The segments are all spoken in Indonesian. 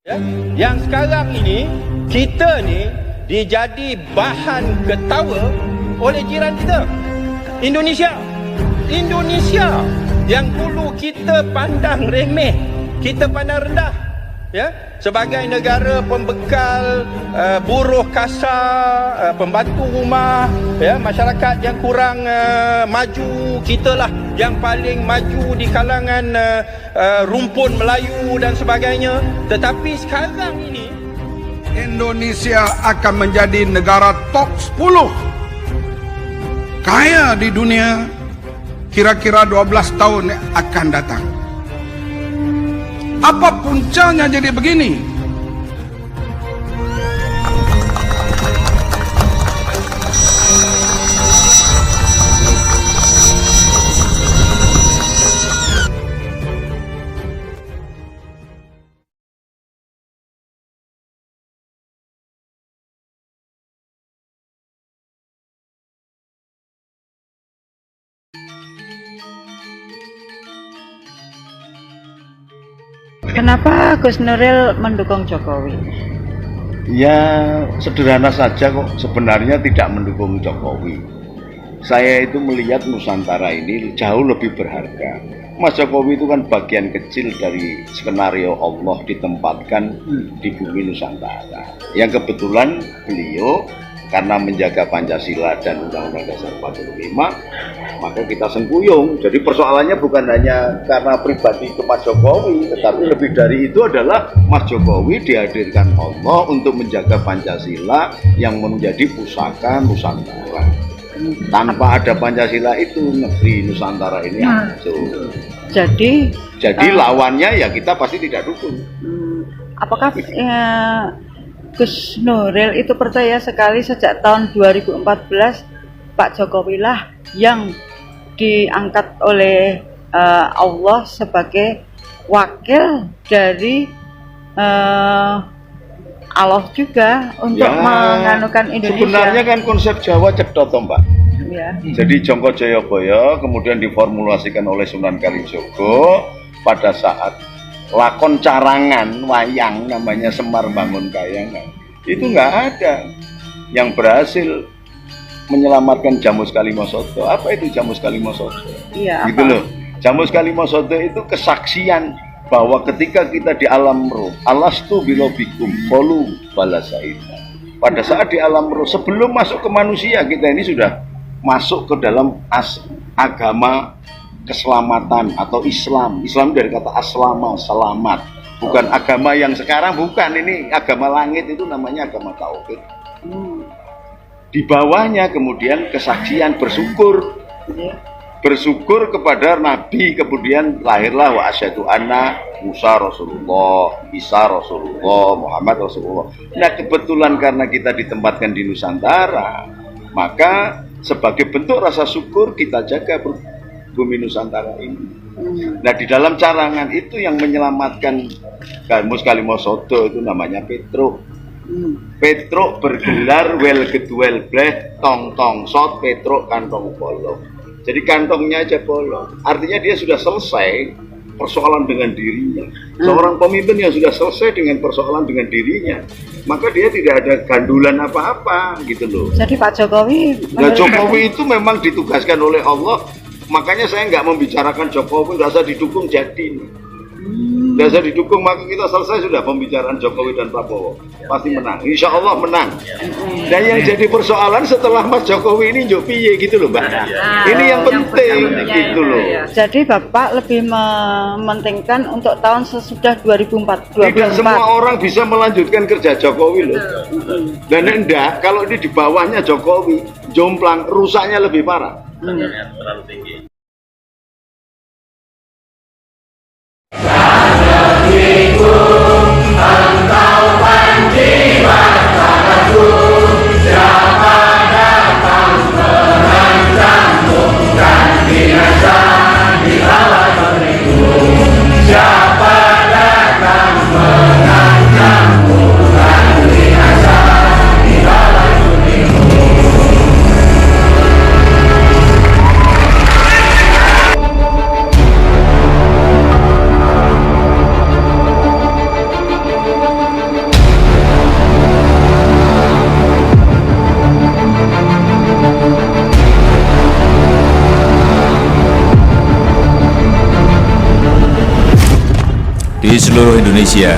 Ya, yang sekarang ini kita ni dijadi bahan ketawa oleh jiran kita, Indonesia. Indonesia yang dulu kita pandang remeh, kita pandang rendah, ya, sebagai negara pembekal buruh kasar, pembantu rumah, ya, masyarakat yang kurang maju, kitalah yang paling maju di kalangan rumpun Melayu dan sebagainya. Tetapi sekarang ini Indonesia akan menjadi negara top 10 kaya di dunia kira-kira 12 tahun yang akan datang. Apa puncanya jadi begini? Kenapa Gus Nuril mendukung Jokowi? Ya sederhana saja kok, sebenarnya tidak mendukung Jokowi. Saya itu melihat Nusantara ini jauh lebih berharga. Mas Jokowi itu kan bagian kecil dari skenario Allah ditempatkan di bumi Nusantara. Yang kebetulan beliau karena menjaga Pancasila dan Undang-Undang Dasar 45, maka kita sengkuyung. Jadi persoalannya bukan hanya karena pribadi ke Mas Jokowi, tetapi lebih dari itu adalah Mas Jokowi dihadirkan Allah untuk menjaga Pancasila yang menjadi pusaka Nusantara. Tanpa ada Pancasila itu negeri Nusantara ini hancur. Jadi lawannya ya kita pasti tidak dukung. Apakah Gus Nuril itu percaya sekali sejak tahun 2014 Pak Jokowi lah yang diangkat oleh Allah sebagai wakil dari Allah juga untuk menganukan Indonesia. Sebenarnya kan konsep Jawa cedhot toh, Mbak. Ya. Jadi Jongko Joyoboyo kemudian diformulasikan oleh Sunan Kalijogo pada saat lakon carangan wayang namanya Semar Bangun Kayangan. Itu nggak ada yang berhasil menyelamatkan Jamus Kalimosodo. Apa itu Jamus Kalimosodo? Iya, gitu loh. Jamus Kalimosodo itu kesaksian bahwa ketika kita di alam roh, alastu bilobikum qalu bala sa'idna. Pada saat di alam roh, sebelum masuk ke manusia, kita ini sudah masuk ke dalam agama keselamatan atau Islam. Islam dari kata aslama, selamat. Bukan agama yang sekarang, bukan. Ini agama langit, itu namanya agama tauhid. Di bawahnya kemudian kesaksian bersyukur. Bersyukur kepada Nabi, kemudian lahirlah wa asyhadu anna Musa Rasulullah, Isa Rasulullah, Muhammad Rasulullah. Nah kebetulan karena kita ditempatkan di Nusantara, maka sebagai bentuk rasa syukur kita jaga bumi Nusantara ini. Nah di dalam carangan itu yang menyelamatkan Jamus Kalimosodo itu namanya Petruk. Petruk bergelar wel gedwel bleh tong tong sot Petruk kantong bolong. Jadi kantongnya aja bolong. Artinya dia sudah selesai persoalan dengan dirinya. Seorang pemimpin yang sudah selesai dengan persoalan dengan dirinya, maka dia tidak ada gandulan apa-apa gitu loh. Jadi Pak Jokowi, nah Jokowi itu memang ditugaskan oleh Allah. Makanya saya nggak membicarakan Jokowi, nggak usah didukung jadi. Nggak usah didukung, maka kita selesai sudah pembicaraan Jokowi dan Prabowo. Pasti menang, insya Allah menang. Dan yang jadi persoalan setelah Mas Jokowi ini njuk piye gitu loh Mbak. Ini yang penting gitu loh. Jadi Bapak lebih mementingkan untuk tahun sesudah 2024. Tidak semua orang bisa melanjutkan kerja Jokowi loh. Dan enggak, kalau ini di bawahnya Jokowi, jomplang, rusaknya lebih parah. Terlalu tinggi. Di seluruh Indonesia,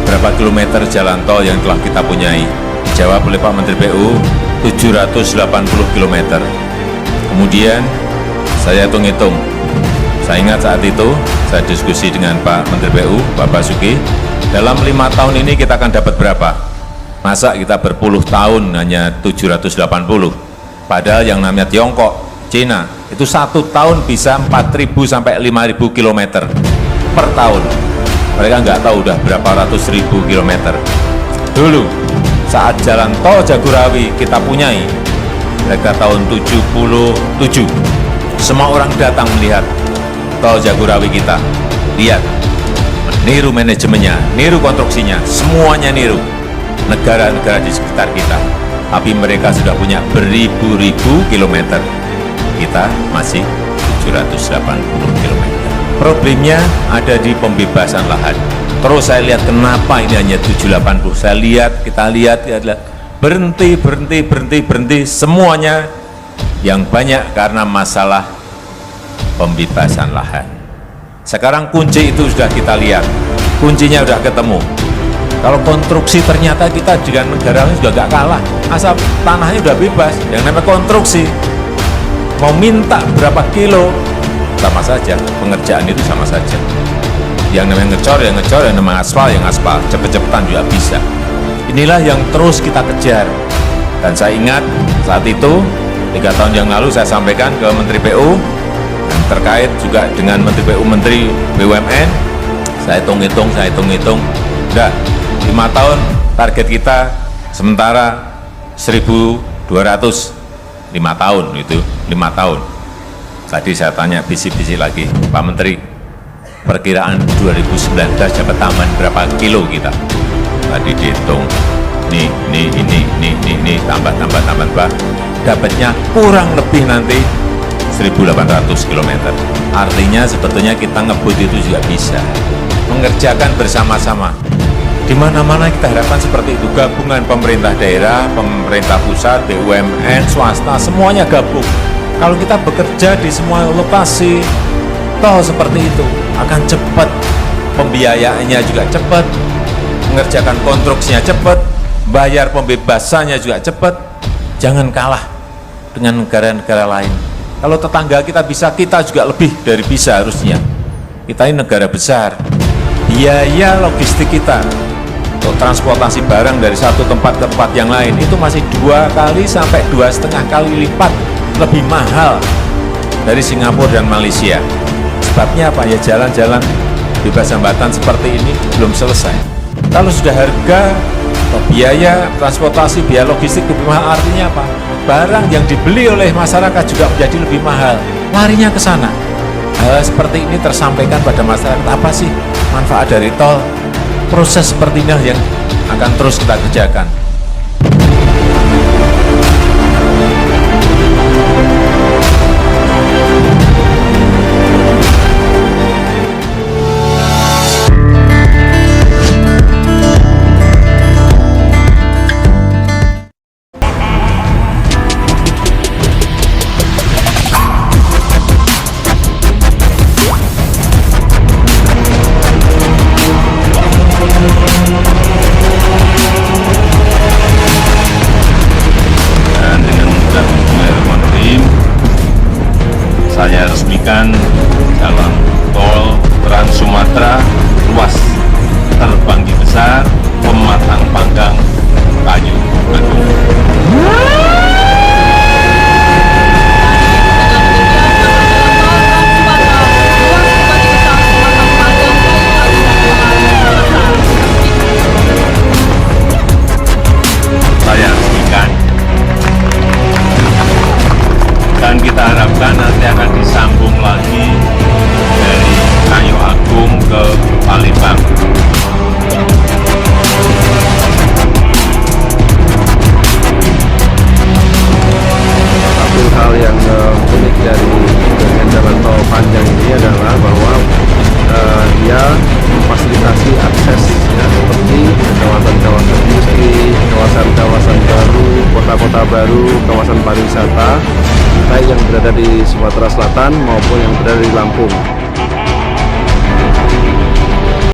berapa kilometer jalan tol yang telah kita punyai? Dijawab oleh Pak Menteri PU, 780 km. Kemudian saya hitung-hitung. Saya ingat saat itu, saya diskusi dengan Pak Menteri PU, Pak Basuki, dalam 5 tahun ini kita akan dapat berapa? Masa kita berpuluh tahun hanya 780? Padahal yang namanya Tiongkok, Cina, itu 1 tahun bisa 4.000 sampai 5.000 km per tahun. Mereka nggak tahu udah berapa ratus ribu kilometer. Dulu, saat jalan tol Jagorawi kita punyai, mereka tahun 77, semua orang datang melihat tol Jagorawi kita. Lihat, niru manajemennya, niru konstruksinya, semuanya niru negara-negara di sekitar kita. Tapi mereka sudah punya beribu-ribu kilometer. Kita masih 780 kilometer. Problemnya ada di pembebasan lahan. Terus saya lihat kenapa ini hanya 780. Saya lihat, kita lihat, berhenti, semuanya yang banyak karena masalah pembebasan lahan. Sekarang kunci itu sudah kita lihat, kuncinya sudah ketemu. Kalau konstruksi ternyata kita dengan negara lain juga nggak kalah, asal tanahnya sudah bebas. Yang namanya konstruksi, mau minta berapa kilo, sama saja, pengerjaan itu sama saja. Yang namanya ngecor, yang ngecor, yang namanya aspal, yang aspal, cepet-cepetan juga bisa. Inilah yang terus kita kejar. Dan saya ingat saat itu, 3 tahun yang lalu saya sampaikan ke Menteri PU, dan terkait juga dengan Menteri PU, Menteri BUMN, saya hitung-hitung, udah 5 tahun target kita, sementara 1.200, 5 tahun itu, 5 tahun. Tadi saya tanya visi-visi lagi, Pak Menteri, perkiraan 2019 dapat tambahan berapa kilo kita? Tadi dihitung, ini, tambah, Pak. Dapatnya kurang lebih nanti 1.800 km. Artinya sebetulnya kita ngebut itu juga bisa. Mengerjakan bersama-sama. Di mana-mana kita harapkan seperti itu, gabungan pemerintah daerah, pemerintah pusat, BUMN, swasta, semuanya gabung. Kalau kita bekerja di semua lokasi tol seperti itu, akan cepat, pembiayaannya juga cepat, mengerjakan konstruksinya cepat, bayar pembebasannya juga cepat. Jangan kalah dengan negara-negara lain. Kalau tetangga kita bisa, kita juga lebih dari bisa harusnya. Kita ini negara besar, biaya logistik kita untuk transportasi barang dari satu tempat ke tempat yang lain itu masih 2 kali sampai 2,5 kali lipat lebih mahal dari Singapura dan Malaysia. Sebabnya apa? Ya jalan-jalan bebas hambatan seperti ini belum selesai. Kalau sudah harga atau biaya transportasi, biaya logistik lebih mahal, artinya apa? Barang yang dibeli oleh masyarakat juga menjadi lebih mahal. Larinya ke sana. Hal seperti ini tersampaikan pada masyarakat. Apa sih manfaat dari tol? Proses seperti ini yang akan terus kita kerjakan. Saya resmikan jalan tol Trans Sumatera ruas terbanggi besar Pematang Panggang Kayu Agung. Saya resmikan dan kita harapkan nanti akan disambung lagi dari Kayu Agung ke Palembang. Satu hal yang unik dari jalan tol panjang ini adalah bahwa dia memfasilitasi akses ya, seperti kawasan-kawasan industri, kawasan-kawasan baru, kota-kota baru, kawasan pariwisata, baik yang berada di Sumatera Selatan maupun yang berada di Lampung.